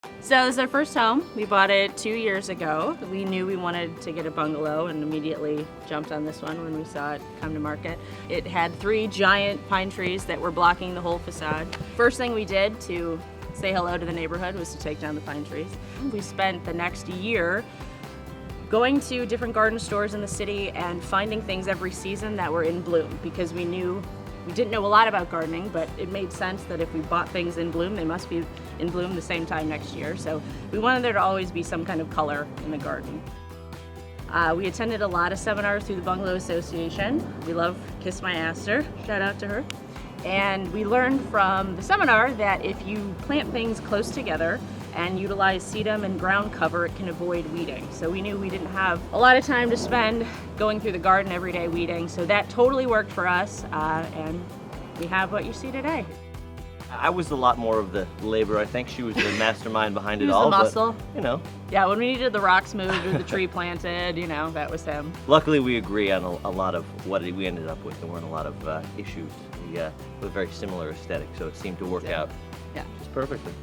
So this is our first home. We bought it 2 years ago. We knew we wanted to get a bungalow and immediately jumped on this one when we saw it come to market. It had 3 giant pine trees that were blocking the whole facade. First thing we did to say hello to the neighborhood was to take down the pine trees. We spent the next year going to different garden stores in the city and finding things every season that were in bloom, because we didn't know a lot about gardening, but it made sense that if we bought things in bloom, they must be in bloom the same time next year. So we wanted there to always be some kind of color in the garden. We attended a lot of seminars through the Bungalow Association. We love Kiss My Aster, shout out to her. And we learned from the seminar that if you plant things close together and utilize sedum and ground cover, it can avoid weeding. So we knew we didn't have a lot of time to spend going through the garden every day weeding, so that totally worked for us, and we have what you see today. I was a lot more of the labor. I think she was the mastermind behind it He was all. the muscle. But, you know. Yeah, when we needed the rocks moved or the tree planted, you know, that was him. Luckily, we agree on a lot of what we ended up with. There weren't a lot of issues. We have a very similar aesthetic, so it seemed to work out Yeah. just perfectly.